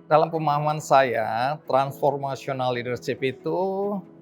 Dalam pemahaman saya, transformational leadership itu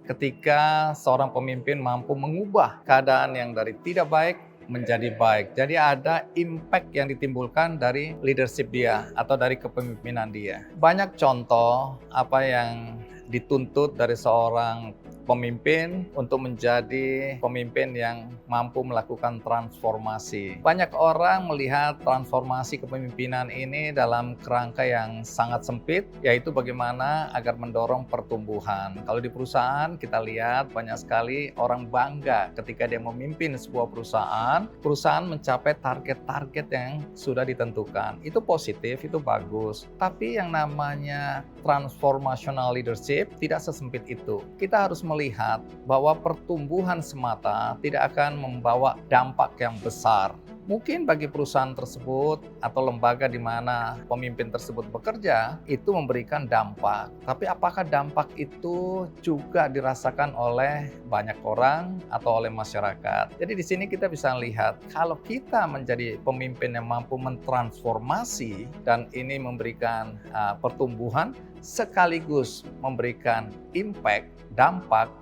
ketika seorang pemimpin mampu mengubah keadaan yang dari tidak baik menjadi baik. Jadi ada impact yang ditimbulkan dari leadership dia atau dari kepemimpinan dia. Banyak contoh apa yang dituntut dari seorang pemimpin untuk menjadi pemimpin yang mampu melakukan transformasi. Banyak orang melihat transformasi kepemimpinan ini dalam kerangka yang sangat sempit, yaitu bagaimana agar mendorong pertumbuhan. Kalau di perusahaan kita lihat banyak sekali orang bangga ketika dia memimpin sebuah perusahaan mencapai target-target yang sudah ditentukan. Itu positif, itu bagus. Tapi yang namanya transformational leadership tidak sesempit itu. Kita harus melihat bahwa pertumbuhan semata tidak akan membawa dampak yang besar. Mungkin bagi perusahaan tersebut atau lembaga di mana pemimpin tersebut bekerja, itu memberikan dampak. Tapi apakah dampak itu juga dirasakan oleh banyak orang atau oleh masyarakat? Jadi di sini kita bisa lihat, kalau kita menjadi pemimpin yang mampu mentransformasi dan ini memberikan pertumbuhan, sekaligus memberikan impact, dampak,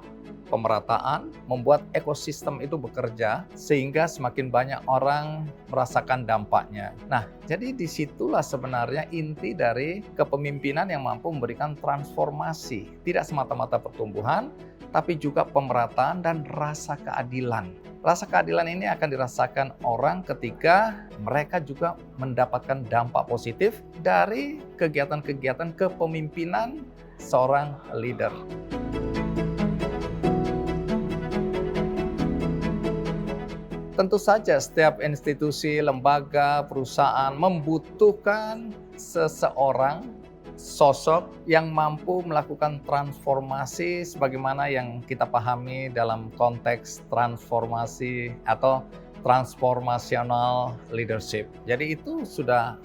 pemerataan, membuat ekosistem itu bekerja sehingga semakin banyak orang merasakan dampaknya. Nah, jadi disitulah sebenarnya inti dari kepemimpinan yang mampu memberikan transformasi. Tidak semata-mata pertumbuhan, tapi juga pemerataan dan rasa keadilan. Rasa keadilan ini akan dirasakan orang ketika mereka juga mendapatkan dampak positif dari kegiatan-kegiatan kepemimpinan seorang leader. Tentu saja setiap institusi, lembaga, perusahaan membutuhkan seseorang, sosok yang mampu melakukan transformasi sebagaimana yang kita pahami dalam konteks transformasi atau transformational leadership. Jadi itu sudah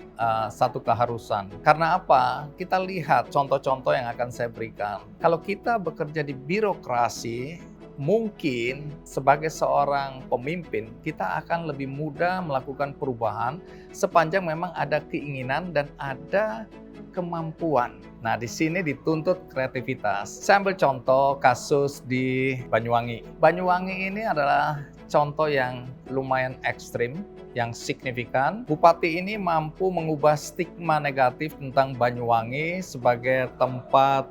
satu keharusan. Karena apa? Kita lihat contoh-contoh yang akan saya berikan. Kalau kita bekerja di birokrasi, mungkin sebagai seorang pemimpin kita akan lebih mudah melakukan perubahan sepanjang memang ada keinginan dan ada kemampuan. Nah, di sini dituntut kreativitas. Saya ambil contoh kasus di Banyuwangi. Banyuwangi ini adalah contoh yang lumayan ekstrim, yang signifikan. Bupati ini mampu mengubah stigma negatif tentang Banyuwangi sebagai tempat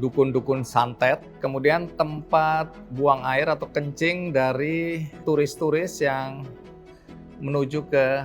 dukun-dukun santet, kemudian tempat buang air atau kencing dari turis-turis yang menuju ke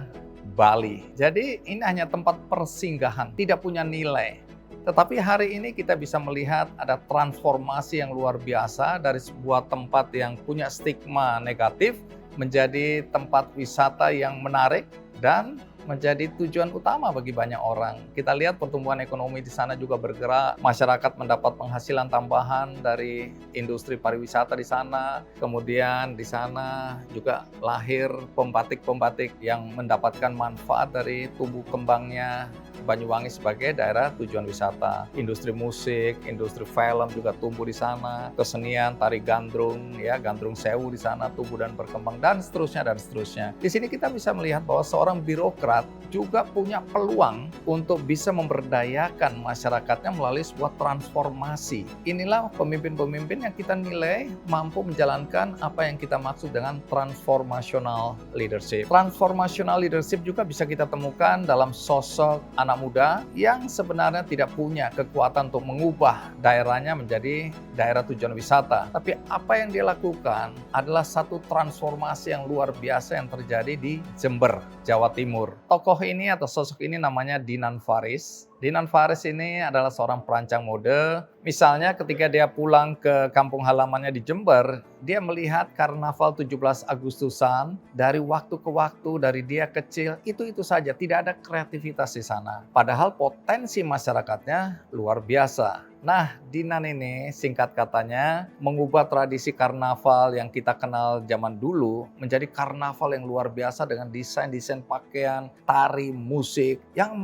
Bali. Jadi ini hanya tempat persinggahan, tidak punya nilai. Tetapi hari ini kita bisa melihat ada transformasi yang luar biasa dari sebuah tempat yang punya stigma negatif menjadi tempat wisata yang menarik dan menjadi tujuan utama bagi banyak orang. Kita lihat pertumbuhan ekonomi di sana juga bergerak, masyarakat mendapat penghasilan tambahan dari industri pariwisata di sana. Kemudian di sana juga lahir pembatik-pembatik yang mendapatkan manfaat dari tumbuh kembangnya Banyuwangi sebagai daerah tujuan wisata. Industri musik, industri film juga tumbuh di sana. Kesenian, tari gandrung, ya gandrung sewu di sana tumbuh dan berkembang dan seterusnya dan seterusnya. Di sini kita bisa melihat bahwa seorang birokrat juga punya peluang untuk bisa memberdayakan masyarakatnya melalui sebuah transformasi. Inilah pemimpin-pemimpin yang kita nilai mampu menjalankan apa yang kita maksud dengan transformational leadership. Transformational leadership juga bisa kita temukan dalam sosok anak muda yang sebenarnya tidak punya kekuatan untuk mengubah daerahnya menjadi daerah tujuan wisata. Tapi apa yang dia lakukan adalah satu transformasi yang luar biasa yang terjadi di Jember, Jawa Timur. Tokoh ini atau sosok ini namanya Dinan Faris. Dinan Faris ini adalah seorang perancang mode. Misalnya ketika dia pulang ke kampung halamannya di Jember, dia melihat karnaval 17 Agustusan dari waktu ke waktu, dari dia kecil, itu saja, tidak ada kreativitas di sana. Padahal potensi masyarakatnya luar biasa. Nah, Dinan ini singkat katanya mengubah tradisi karnaval yang kita kenal zaman dulu menjadi karnaval yang luar biasa dengan desain-desain pakaian, tari, musik yang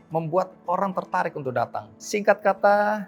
membuat orang tertarik untuk datang. Singkat kata,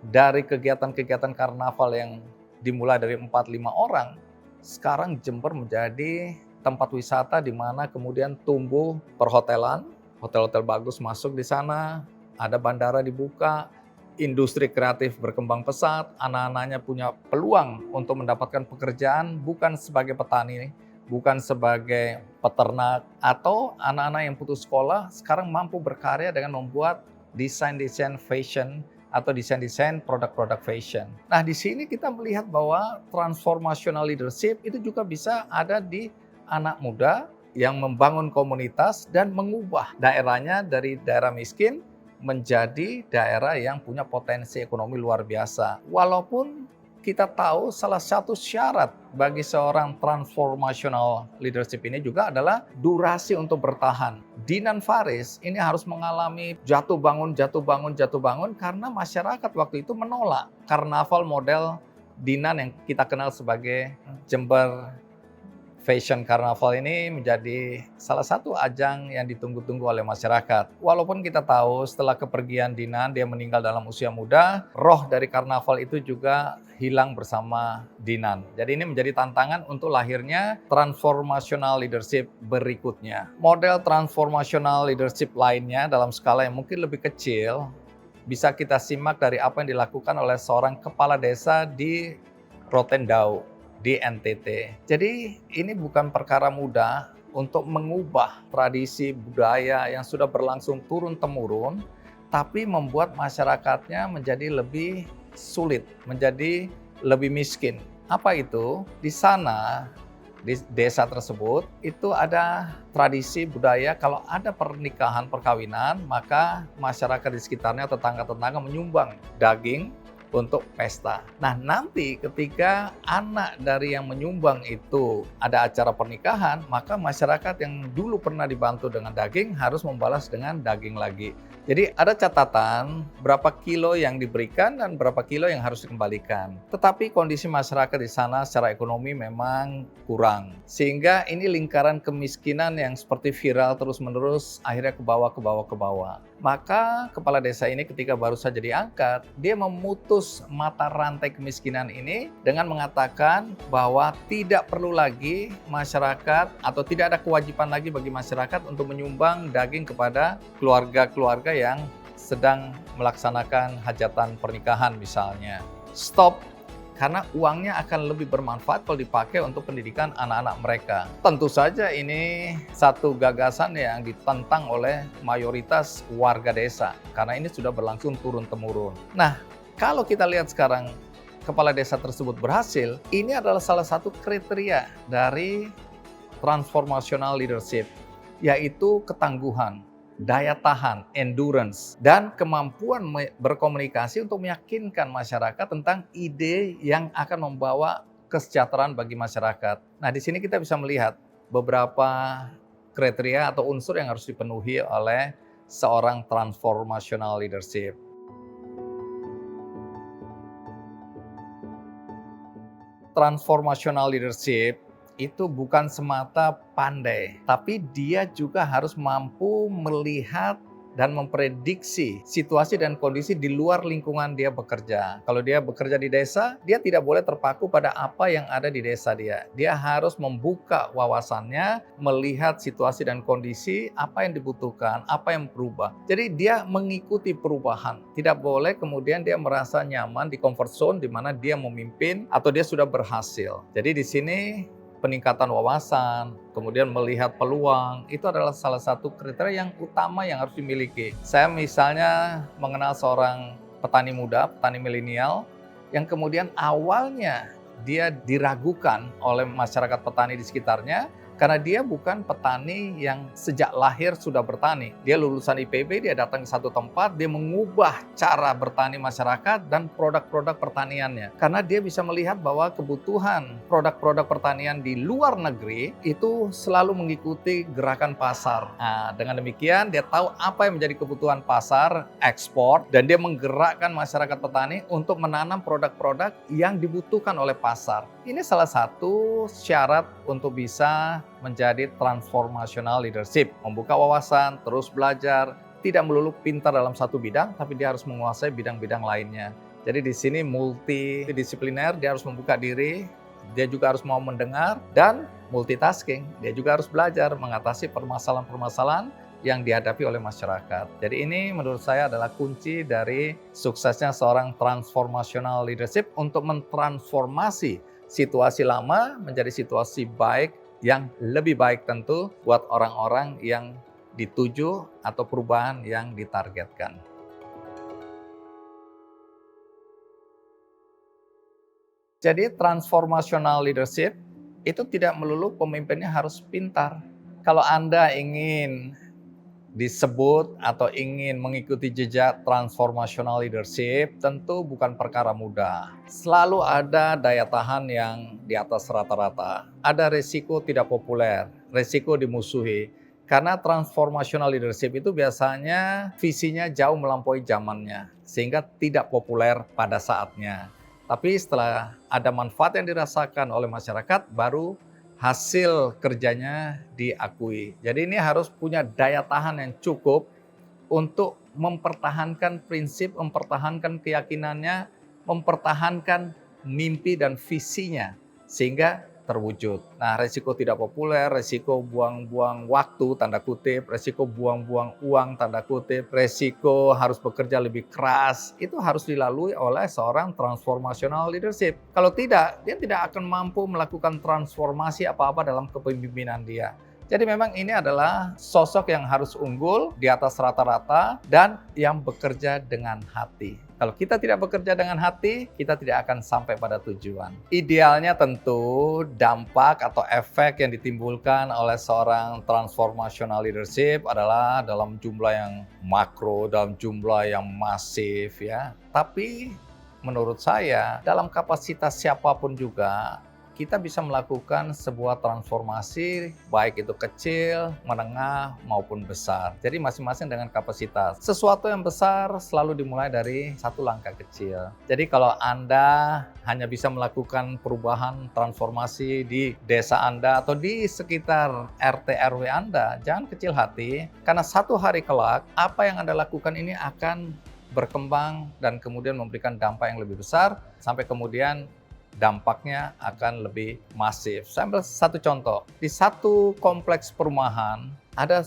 dari kegiatan-kegiatan karnaval yang dimulai dari 4-5 orang, sekarang Jember menjadi tempat wisata di mana kemudian tumbuh perhotelan, hotel-hotel bagus masuk di sana, ada bandara dibuka, industri kreatif berkembang pesat, anak-anaknya punya peluang untuk mendapatkan pekerjaan bukan sebagai petani, bukan sebagai peternak, atau anak-anak yang putus sekolah sekarang mampu berkarya dengan membuat desain-desain fashion atau desain-desain produk-produk fashion. Nah, di sini kita melihat bahwa transformational leadership itu juga bisa ada di anak muda yang membangun komunitas dan mengubah daerahnya dari daerah miskin menjadi daerah yang punya potensi ekonomi luar biasa. Walaupun kita tahu salah satu syarat bagi seorang transformational leadership ini juga adalah durasi untuk bertahan. Dinan Faris ini harus mengalami jatuh bangun karena masyarakat waktu itu menolak karnaval model Dinan yang kita kenal sebagai Jember Fashion Carnival ini menjadi salah satu ajang yang ditunggu-tunggu oleh masyarakat. Walaupun kita tahu setelah kepergian Dinan, dia meninggal dalam usia muda, roh dari karnaval itu juga hilang bersama Dinan. Jadi ini menjadi tantangan untuk lahirnya transformational leadership berikutnya. Model transformational leadership lainnya dalam skala yang mungkin lebih kecil, bisa kita simak dari apa yang dilakukan oleh seorang kepala desa di Rotendau, di NTT. Jadi ini bukan perkara mudah untuk mengubah tradisi budaya yang sudah berlangsung turun-temurun, tapi membuat masyarakatnya menjadi lebih sulit, menjadi lebih miskin. Apa itu? Di sana, di desa tersebut, itu ada tradisi budaya kalau ada pernikahan, perkawinan, maka masyarakat di sekitarnya, tetangga-tetangga menyumbang daging untuk pesta. Nah, nanti ketika anak dari yang menyumbang itu ada acara pernikahan, maka masyarakat yang dulu pernah dibantu dengan daging harus membalas dengan daging lagi. Jadi ada catatan berapa kilo yang diberikan dan berapa kilo yang harus dikembalikan. Tetapi kondisi masyarakat di sana secara ekonomi memang kurang. Sehingga ini lingkaran kemiskinan yang seperti viral terus-menerus akhirnya ke bawah. Maka kepala desa ini ketika baru saja diangkat, dia memutus mata rantai kemiskinan ini dengan mengatakan bahwa tidak perlu lagi masyarakat atau tidak ada kewajiban lagi bagi masyarakat untuk menyumbang daging kepada keluarga-keluarga yang sedang melaksanakan hajatan pernikahan misalnya. Stop, karena uangnya akan lebih bermanfaat kalau dipakai untuk pendidikan anak-anak mereka. Tentu saja ini satu gagasan yang ditentang oleh mayoritas warga desa, karena ini sudah berlangsung turun-temurun. Nah, kalau kita lihat sekarang kepala desa tersebut berhasil, ini adalah salah satu kriteria dari transformational leadership, yaitu ketangguhan, daya tahan, endurance, dan kemampuan berkomunikasi untuk meyakinkan masyarakat tentang ide yang akan membawa kesejahteraan bagi masyarakat. Nah, di sini kita bisa melihat beberapa kriteria atau unsur yang harus dipenuhi oleh seorang transformational leadership. Transformational leadership itu bukan semata pandai, tapi dia juga harus mampu melihat dan memprediksi situasi dan kondisi di luar lingkungan dia bekerja. Kalau dia bekerja di desa, dia tidak boleh terpaku pada apa yang ada di desa dia. Dia harus membuka wawasannya, melihat situasi dan kondisi, apa yang dibutuhkan, apa yang berubah. Jadi dia mengikuti perubahan. Tidak boleh kemudian dia merasa nyaman di comfort zone di mana dia memimpin atau dia sudah berhasil. Jadi di sini peningkatan wawasan, kemudian melihat peluang, itu adalah salah satu kriteria yang utama yang harus dimiliki. Saya misalnya mengenal seorang petani muda, petani milenial, yang kemudian awalnya dia diragukan oleh masyarakat petani di sekitarnya, karena dia bukan petani yang sejak lahir sudah bertani. Dia lulusan IPB, dia datang ke satu tempat, dia mengubah cara bertani masyarakat dan produk-produk pertaniannya. Karena dia bisa melihat bahwa kebutuhan produk-produk pertanian di luar negeri itu selalu mengikuti gerakan pasar. Nah, dengan demikian dia tahu apa yang menjadi kebutuhan pasar, ekspor, dan dia menggerakkan masyarakat petani untuk menanam produk-produk yang dibutuhkan oleh pasar. Ini salah satu syarat untuk bisa menjadi transformational leadership. Membuka wawasan, terus belajar, tidak melulu pintar dalam satu bidang, tapi dia harus menguasai bidang-bidang lainnya. Jadi di sini multidisipliner, dia harus membuka diri, dia juga harus mau mendengar, dan multitasking. Dia juga harus belajar mengatasi permasalahan-permasalahan yang dihadapi oleh masyarakat. Jadi ini menurut saya adalah kunci dari suksesnya seorang transformational leadership untuk mentransformasi situasi lama menjadi situasi baik yang lebih baik tentu buat orang-orang yang dituju atau perubahan yang ditargetkan. Jadi transformational leadership itu tidak melulu pemimpinnya harus pintar. Kalau Anda ingin disebut atau ingin mengikuti jejak transformational leadership, tentu bukan perkara mudah. Selalu ada daya tahan yang di atas rata-rata. Ada resiko tidak populer, resiko dimusuhi. Karena transformational leadership itu biasanya visinya jauh melampaui zamannya, sehingga tidak populer pada saatnya. Tapi setelah ada manfaat yang dirasakan oleh masyarakat, baru hasil kerjanya diakui. Jadi ini harus punya daya tahan yang cukup untuk mempertahankan prinsip, mempertahankan keyakinannya, mempertahankan mimpi dan visinya sehingga terwujud. Nah, resiko tidak populer, resiko buang-buang waktu, tanda kutip, resiko buang-buang uang, tanda kutip, resiko harus bekerja lebih keras, itu harus dilalui oleh seorang transformational leadership. Kalau tidak, dia tidak akan mampu melakukan transformasi apa-apa dalam kepemimpinan dia. Jadi memang ini adalah sosok yang harus unggul di atas rata-rata dan yang bekerja dengan hati. Kalau kita tidak bekerja dengan hati, kita tidak akan sampai pada tujuan. Idealnya tentu dampak atau efek yang ditimbulkan oleh seorang transformational leadership adalah dalam jumlah yang makro, dalam jumlah yang masif ya. Tapi menurut saya dalam kapasitas siapapun juga kita bisa melakukan sebuah transformasi baik itu kecil, menengah maupun besar. Jadi masing-masing dengan kapasitas. Sesuatu yang besar selalu dimulai dari satu langkah kecil. Jadi kalau Anda hanya bisa melakukan perubahan transformasi di desa Anda atau di sekitar RT RW Anda, jangan kecil hati karena satu hari kelak apa yang Anda lakukan ini akan berkembang dan kemudian memberikan dampak yang lebih besar sampai kemudian dampaknya akan lebih masif. Saya ambil satu contoh. Di satu kompleks perumahan ada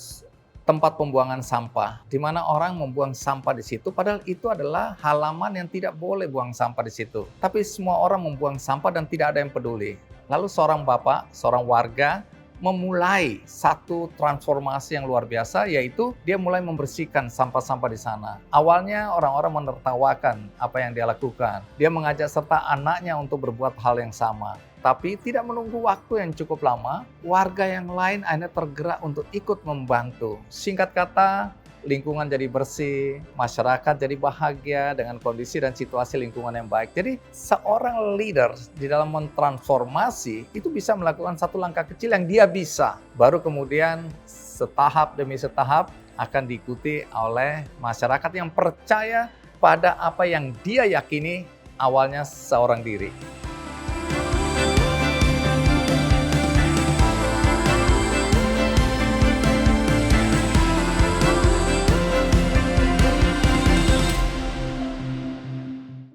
tempat pembuangan sampah, di mana orang membuang sampah di situ, padahal itu adalah halaman yang tidak boleh buang sampah di situ. Tapi semua orang membuang sampah dan tidak ada yang peduli. Lalu seorang bapak, seorang warga, memulai satu transformasi yang luar biasa, yaitu dia mulai membersihkan sampah-sampah di sana. Awalnya orang-orang menertawakan apa yang dia lakukan. Dia mengajak serta anaknya untuk berbuat hal yang sama. Tapi tidak menunggu waktu yang cukup lama, warga yang lain akhirnya tergerak untuk ikut membantu. Singkat kata, lingkungan jadi bersih, masyarakat jadi bahagia dengan kondisi dan situasi lingkungan yang baik. Jadi seorang leader di dalam mentransformasi itu bisa melakukan satu langkah kecil yang dia bisa. Baru kemudian setahap demi setahap akan diikuti oleh masyarakat yang percaya pada apa yang dia yakini awalnya seorang diri.